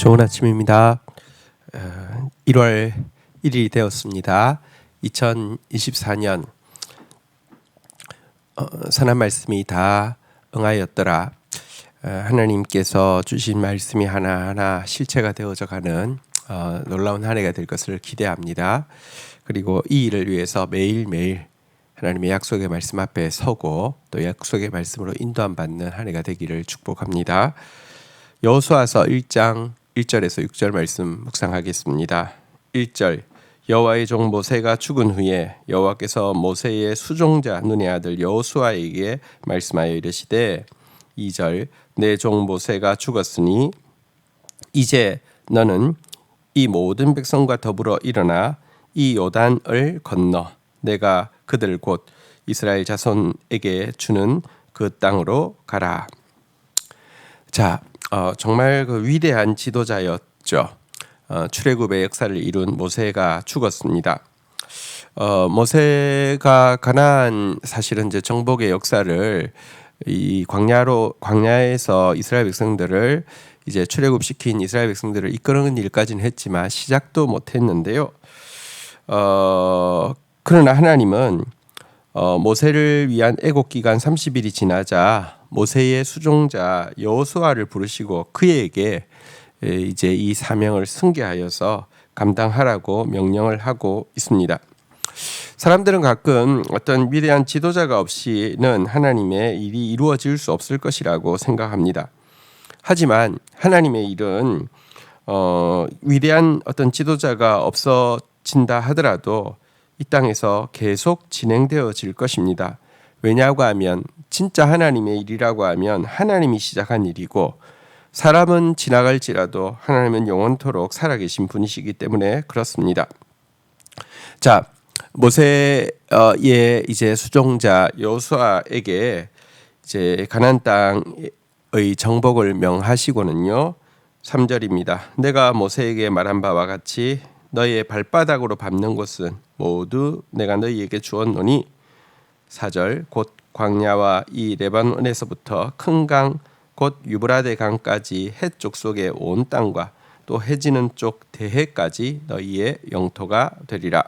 좋은 아침입니다. 1월 1일이 되었습니다. 2024년 선한 말씀이 다 응하였더라. 하나님께서 주신 말씀이 하나하나 실체가 되어져 가는 놀라운 한 해가 될 것을 기대합니다. 그리고 이 일을 위해서 매일매일 하나님의 약속의 말씀 앞에 서고 또 약속의 말씀으로 인도함 받는 한 해가 되기를 축복합니다. 여호수아서 1장 1절에서 6절 말씀 묵상하겠습니다. 1절 여호와의 종 모세가 죽은 후에 여호와께서 모세의 수종자 눈의 아들 여호수아에게 말씀하여 이르시되 2절 내 종 모세가 죽었으니 이제 너는 이 모든 백성과 더불어 일어나 이 요단을 건너 내가 그들 곧 이스라엘 자손에게 주는 그 땅으로 가라. 자, 정말 그 위대한 지도자였죠. 출애굽의 역사를 이룬 모세가 죽었습니다. 모세가 가나안 사실은 이제 정복의 역사를 이 광야에서 이스라엘 백성들을 이제 출애굽시킨 이스라엘 백성들을 이끄는 일까지는 했지만 시작도 못했는데요. 그러나 하나님은 모세를 위한 애곡 기간 30일이 지나자 모세의 수종자 여호수아를 부르시고 그에게 이제 이 사명을 승계하여서 감당하라고 명령을 하고 있습니다. 사람들은 가끔 어떤 위대한 지도자가 없이는 하나님의 일이 이루어질 수 없을 것이라고 생각합니다. 하지만 하나님의 일은 위대한 어떤 지도자가 없어진다 하더라도 이 땅에서 계속 진행되어질 것입니다. 왜냐고 하면 진짜 하나님의 일이라고 하면 하나님이 시작한 일이고 사람은 지나갈지라도 하나님은 영원토록 살아계신 분이시기 때문에 그렇습니다. 자, 모세의 이제 수종자 여호수아에게 이제 가나안 땅의 정복을 명하시고는요. 3절입니다. 내가 모세에게 말한 바와 같이 너희의 발바닥으로 밟는 곳은 모두 내가 너희에게 주었노니 4절 곧 광야와 이 레바논에서부터 큰 강 곧 유브라데 강까지 해쪽 속의 온 땅과 또 해지는 쪽 대해까지 너희의 영토가 되리라.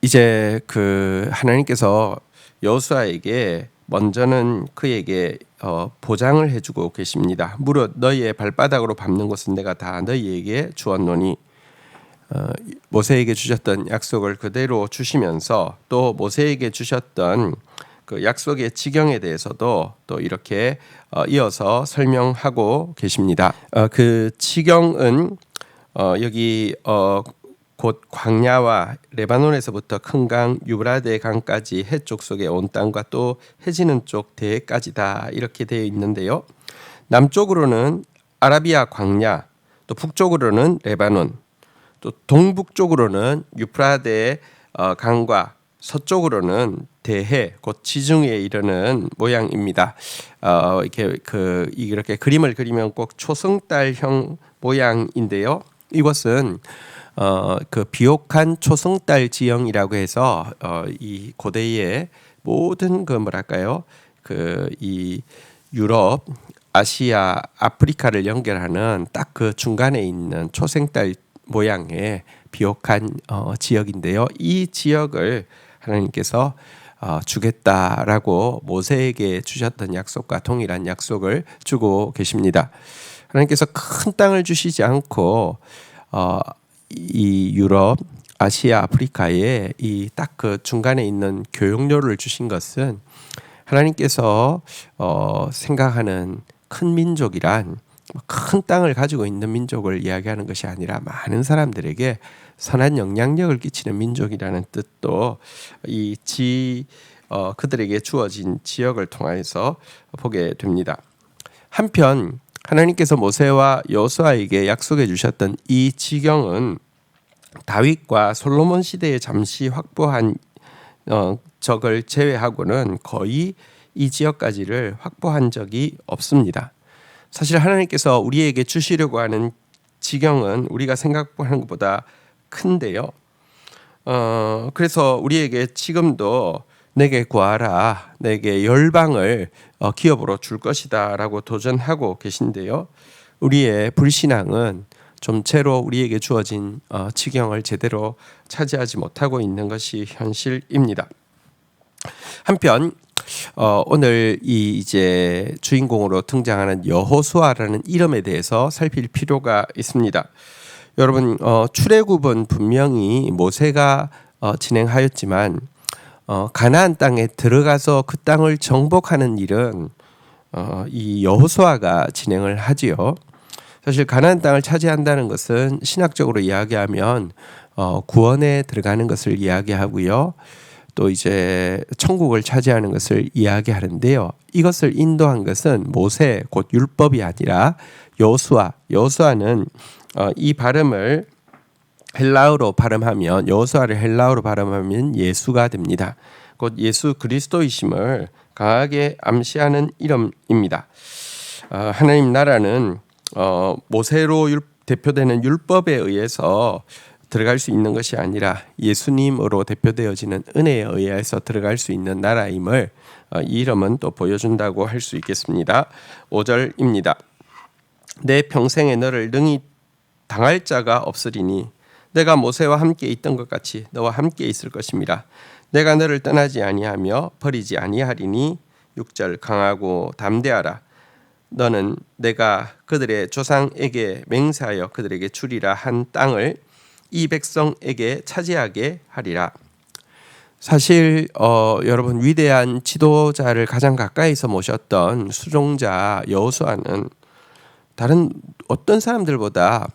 이제 그 하나님께서 여호수아에게 먼저는 그에게 보장을 해주고 계십니다. 무릇 너희의 발바닥으로 밟는 것은 내가 다 너희에게 주었노니 모세에게 주셨던 약속을 그대로 주시면서 또 모세에게 주셨던 그 약속의 지경에 대해서도 또 이렇게 이어서 설명하고 계십니다. 그 지경은 여기 곧 광야와 레바논에서부터 큰 강 유브라데 강까지 해쪽 속의 온 땅과 또 해지는 쪽 대해까지다 이렇게 되어 있는데요. 남쪽으로는 아라비아 광야, 또 북쪽으로는 레바논, 또 동북쪽으로는 유프라데 강과 서쪽으로는 대해 곧 지중해에 이르는 모양입니다. 이렇게 그림을 그리면 꼭 초승달형 모양인데요. 이것은 그 비옥한 초승달 지형이라고 해서 이 고대의 모든 그 뭐랄까요 이 유럽, 아시아, 아프리카를 연결하는 딱 그 중간에 있는 초승달 모양의 비옥한 지역인데요. 이 지역을 하나님께서 주겠다라고 모세에게 주셨던 약속과 동일한 약속을 주고 계십니다. 하나님께서 큰 땅을 주시지 않고 이 유럽, 아시아, 아프리카에 이 딱 그 중간에 있는 교역로를 주신 것은 하나님께서 생각하는 큰 민족이란 큰 땅을 가지고 있는 민족을 이야기하는 것이 아니라 많은 사람들에게 선한 영향력을 끼치는 민족이라는 뜻도 그들에게 주어진 지역을 통해서 보게 됩니다. 한편 하나님께서 모세와 여호수아에게 약속해 주셨던 이 지경은 다윗과 솔로몬 시대에 잠시 확보한 적을 제외하고는 거의 이 지역까지를 확보한 적이 없습니다. 사실 하나님께서 우리에게 주시려고 하는 지경은 우리가 생각하는 것보다 큰데요. 그래서 우리에게 지금도 내게 구하라. 내게 열방을 기업으로 줄 것이다 라고 도전하고 계신데요. 우리의 불신앙은 좀 채로 우리에게 주어진 지경을 제대로 차지하지 못하고 있는 것이 현실입니다. 한편 오늘 이제 주인공으로 등장하는 여호수아라는 이름에 대해서 살필 필요가 있습니다. 여러분, 출애굽은 분명히 모세가 진행하였지만 가나안 땅에 들어가서 그 땅을 정복하는 일은 이 여호수아가 진행을 하지요. 사실 가나안 땅을 차지한다는 것은 신학적으로 이야기하면 구원에 들어가는 것을 이야기하고요. 또 이제 천국을 차지하는 것을 이야기하는데요. 이것을 인도한 것은 모세 곧 율법이 아니라 여호수아. 여호수아는 이 발음을 헬라어로 발음하면 여호수아를 헬라어로 발음하면 예수가 됩니다. 곧 예수 그리스도이심을 강하게 암시하는 이름입니다. 하나님 나라는 모세로 대표되는 율법에 의해서 들어갈 수 있는 것이 아니라 예수님으로 대표되어지는 은혜에 의해서 들어갈 수 있는 나라임을 이 이름은 또 보여준다고 할 수 있겠습니다. 5절입니다. 내 평생에 너를 능히 당할 자가 없으리니 내가 모세와 함께 있던 것 같이 너와 함께 있을 것임이라. 내가 너를 떠나지 아니하며 버리지 아니하리니 6절 강하고 담대하라. 너는 내가 그들의 조상에게 맹세하여 그들에게 주리라 한 땅을 이 백성에게 차지하게 하리라. 사실 여러분 위대한 지도자를 가장 가까이서 모셨던 수종자 여호수아는 다른 어떤 사람들보다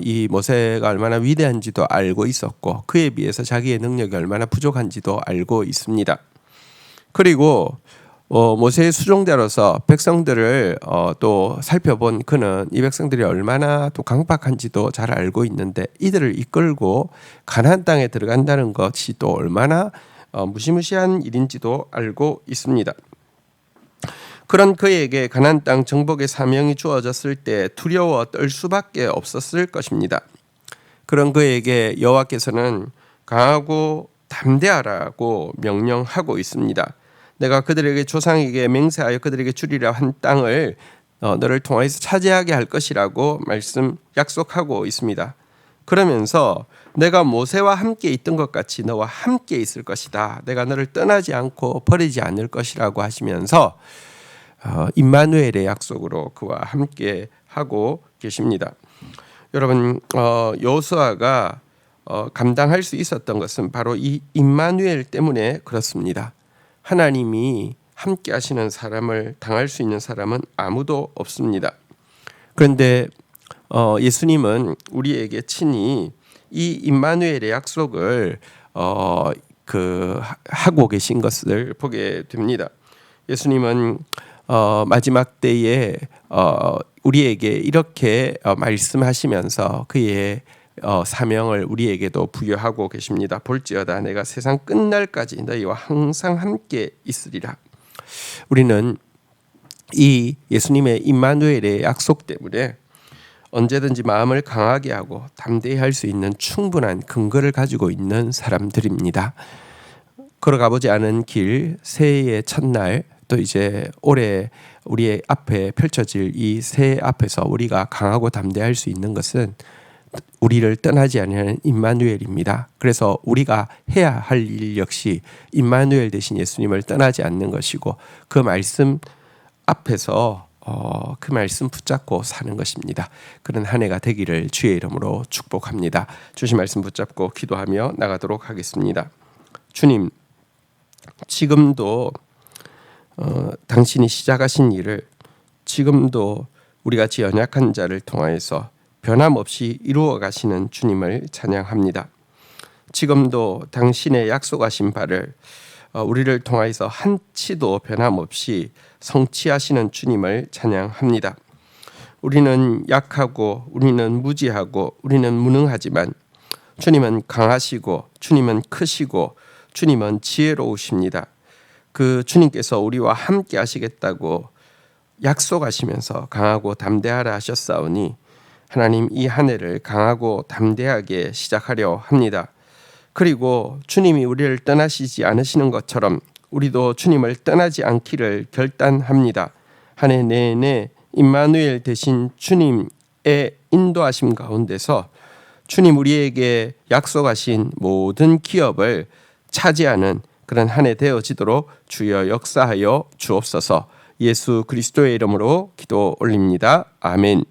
이 모세가 얼마나 위대한지도 알고 있었고 그에 비해서 자기의 능력이 얼마나 부족한지도 알고 있습니다. 그리고 모세의 수종자로서 백성들을 또 살펴본 그는 이 백성들이 얼마나 또 강박한지도 잘 알고 있는데 이들을 이끌고 가나안 땅에 들어간다는 것이 또 얼마나 무시무시한 일인지도 알고 있습니다. 그런 그에게 가나안 땅 정복의 사명이 주어졌을 때 두려워 떨 수밖에 없었을 것입니다. 그런 그에게 여호와께서는 강하고 담대하라고 명령하고 있습니다. 내가 그들에게 조상에게 맹세하여 그들에게 주리라 한 땅을 너를 통하여서 차지하게 할 것이라고 약속하고 있습니다. 그러면서 내가 모세와 함께 있던 것 같이 너와 함께 있을 것이다. 내가 너를 떠나지 않고 버리지 않을 것이라고 하시면서 임마누엘의 약속으로 그와 함께 하고 계십니다. 여러분, 여호수아가 감당할 수 있었던 것은 바로 이 임마누엘 때문에 그렇습니다. 하나님이 함께 하시는 사람을 당할 수 있는 사람은 아무도 없습니다. 그런데 예수님은 우리에게 친히 이 임마누엘의 약속을 하고 계신 것을 보게 됩니다. 예수님은 마지막 때에 우리에게 이렇게 말씀하시면서 그의 사명을 우리에게도 부여하고 계십니다. 볼지어다 내가 세상 끝날까지 너희와 항상 함께 있으리라. 우리는 이 예수님의 임마누엘의 약속 때문에 언제든지 마음을 강하게 하고 담대히 할 수 있는 충분한 근거를 가지고 있는 사람들입니다. 걸어가보지 않은 길, 새해의 첫날 또 이제 올해 우리의 앞에 펼쳐질 이 새해 앞에서 우리가 강하고 담대할 수 있는 것은 우리를 떠나지 않는 임마누엘입니다. 그래서 우리가 해야 할 일 역시 임마누엘 대신 예수님을 떠나지 않는 것이고 그 말씀 앞에서 그 말씀 붙잡고 사는 것입니다. 그런 한 해가 되기를 주의 이름으로 축복합니다. 주신 말씀 붙잡고 기도하며 나가도록 하겠습니다. 주님, 지금도 당신이 시작하신 일을 지금도 우리같이 연약한 자를 통하여서 변함없이 이루어 가시는 주님을 찬양합니다. 지금도 당신의 약속하신 바를 우리를 통하여서 한치도 변함없이 성취하시는 주님을 찬양합니다. 우리는 약하고 우리는 무지하고 우리는 무능하지만 주님은 강하시고 주님은 크시고 주님은 지혜로우십니다. 그 주님께서 우리와 함께 하시겠다고 약속하시면서 강하고 담대하라 하셨사오니 하나님 이 한 해를 강하고 담대하게 시작하려 합니다. 그리고 주님이 우리를 떠나시지 않으시는 것처럼 우리도 주님을 떠나지 않기를 결단합니다. 한 해 내내 임마누엘 되신 주님의 인도하심 가운데서 주님 우리에게 약속하신 모든 기업을 차지하는 그런 한 해 되어지도록 주여 역사하여 주옵소서. 예수 그리스도의 이름으로 기도 올립니다. 아멘.